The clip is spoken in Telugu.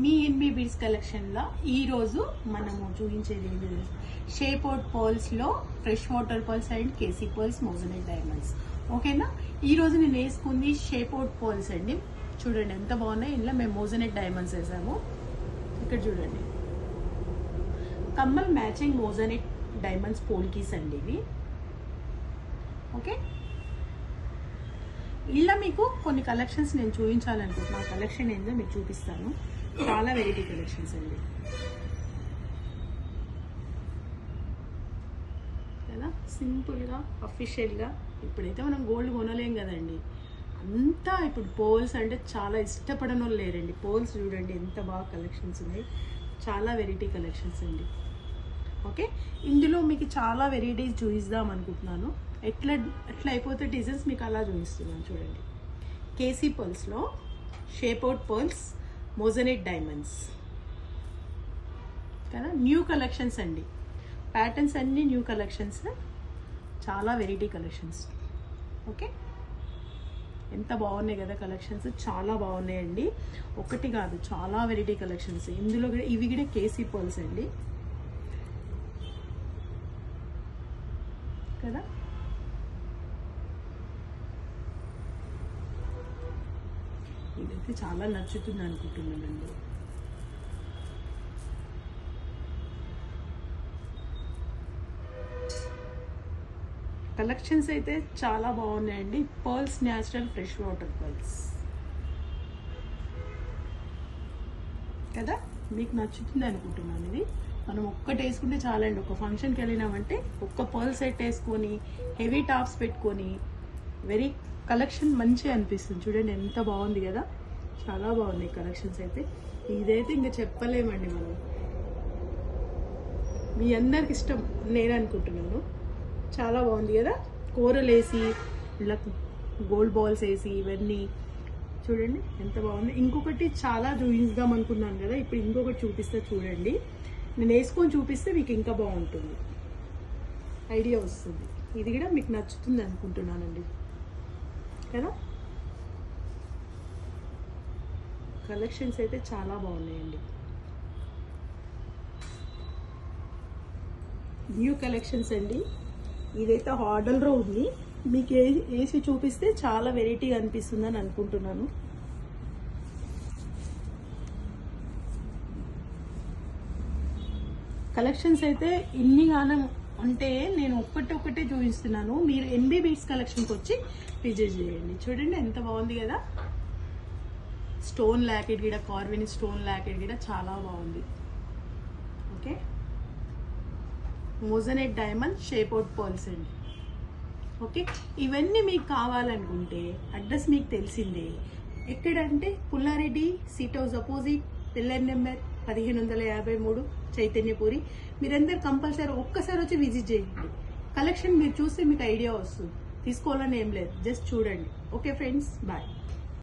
మీ ఎన్బి బీడ్స్ కలెక్షన్ లో ఈ రోజు మనము చూపించేది షేప్ అవుట్ పర్ల్స్ లో fresh water pearls and keshi pearls moissanite diamonds. ఓకేనా, ఈ రోజు నేను వేసుకుంది షేప్ అవుట్ పర్ల్స్ అండి. చూడండి ఎంత బాగున్నాయి. ఇందులో మేము మోజనైట్ డైమండ్స్ వేసాము. ఇక్కడ చూడండి, Kammal matching moissanite diamonds polkis అండి ఇవి. ఓకే, ఇలా మీకు కొన్ని కలెక్షన్స్ నేను చూపించాలనుకుంటున్నా. కలెక్షన్ ఏందో మీకు చూపిస్తాను. చాలా వెరైటీ కలెక్షన్స్ అండి కదా, సింపుల్గా అఫీషియల్గా. ఇప్పుడైతే మనం గోల్డ్ కొనలేం కదండి, అంతా ఇప్పుడు పోల్స్ అంటే చాలా ఇష్టపడని వాళ్ళు లేరండి. పోల్స్ చూడండి ఎంత బాగా కలెక్షన్స్ ఉన్నాయి. చాలా వెరైటీ కలెక్షన్స్ అండి. ఓకే, ఇందులో మీకు చాలా వెరైటీస్ చూపిద్దాం అనుకుంటున్నాను. ఎట్లా అయిపోతే డిజైన్స్ మీకు అలా చూపిస్తున్నాను. చూడండి, కేసీ పర్ల్స్లో shape out pearls moissanite diamonds కదా, న్యూ కలెక్షన్స్ అండి. ప్యాటర్న్స్ అన్నీ న్యూ కలెక్షన్స్, చాలా వెరైటీ కలెక్షన్స్. ఓకే, ఎంత బాగున్నాయి కదా కలెక్షన్స్, చాలా బాగున్నాయండి. ఒకటి కాదు, చాలా వెరైటీ కలెక్షన్స్. ఇందులో కూడా ఇవి కూడా కేసీ పర్ల్స్ అండి కదా. ఇదైతే చాలా నచ్చుతుంది అనుకుంటున్నానండి. కలెక్షన్స్ అయితే చాలా బాగున్నాయండి. Pearls natural fresh water pearls కదా, మీకు నచ్చుతుంది అనుకుంటున్నాను. ఇది మనం ఒక్కటి వేసుకుంటే చాలండి. ఒక ఫంక్షన్కి వెళ్ళినామంటే ఒక్క పర్ల్ సెట్ వేసుకొని హెవీ టాప్స్ పెట్టుకొని వెరీ కలెక్షన్ మంచిగా అనిపిస్తుంది. చూడండి ఎంత బాగుంది కదా, చాలా బాగున్నాయి కలెక్షన్స్ అయితే. ఇదైతే ఇంకా చెప్పలేమండి మనం. మీ అందరికి ఇష్టం నేను అనుకుంటున్నాను. చాలా బాగుంది కదా, కూరలు వేసి ఇలా గోల్డ్ బాల్స్ వేసి ఇవన్నీ చూడండి ఎంత బాగుంది. ఇంకొకటి చాలా చూపిద్దాం అనుకున్నాను కదా, ఇప్పుడు ఇంకొకటి చూపిస్తే చూడండి. నేను వేసుకొని చూపిస్తే మీకు ఇంకా బాగుంటుంది, ఐడియా వస్తుంది. ఇది కూడా మీకు నచ్చుతుంది అనుకుంటున్నానండి కదా. కలెక్షన్స్ అయితే చాలా బాగున్నాయండి. న్యూ కలెక్షన్స్ అండి. ఇదైతే ఆర్డర్లో ఉంది. మీకు వేసి చూపిస్తే చాలా వెరైటీగా అనిపిస్తుందని అనుకుంటున్నాను. కలెక్షన్స్ అయితే ఇన్ని గానం అంటే నేను ఒక్కటే చూపిస్తున్నాను. మీరు ఎన్బి బీడ్స్ కలెక్షన్కి వచ్చి విజిట్ చేయండి. చూడండి ఎంత బాగుంది కదా, స్టోన్ లాకెట్ కూడా, కార్విన్ స్టోన్ లాకెట్ కూడా చాలా బాగుంది. Okay, moissanite diamond shape out pearls అండి. ఓకే, ఇవన్నీ మీకు కావాలనుకుంటే అడ్రస్ మీకు తెలిసిందే. ఎక్కడంటే Pulla Reddy seat house opposite, pillar number 1553, Chaitanyapuri. మీరందరూ కంపల్సరీ ఒక్కసారి వచ్చి విజిట్ చేయండి. కలెక్షన్ మీరు చూస్తే మీకు ఐడియా వస్తుంది. తీసుకోవాలని ఏం లేదు, జస్ట్ చూడండి. Okay friends, bye.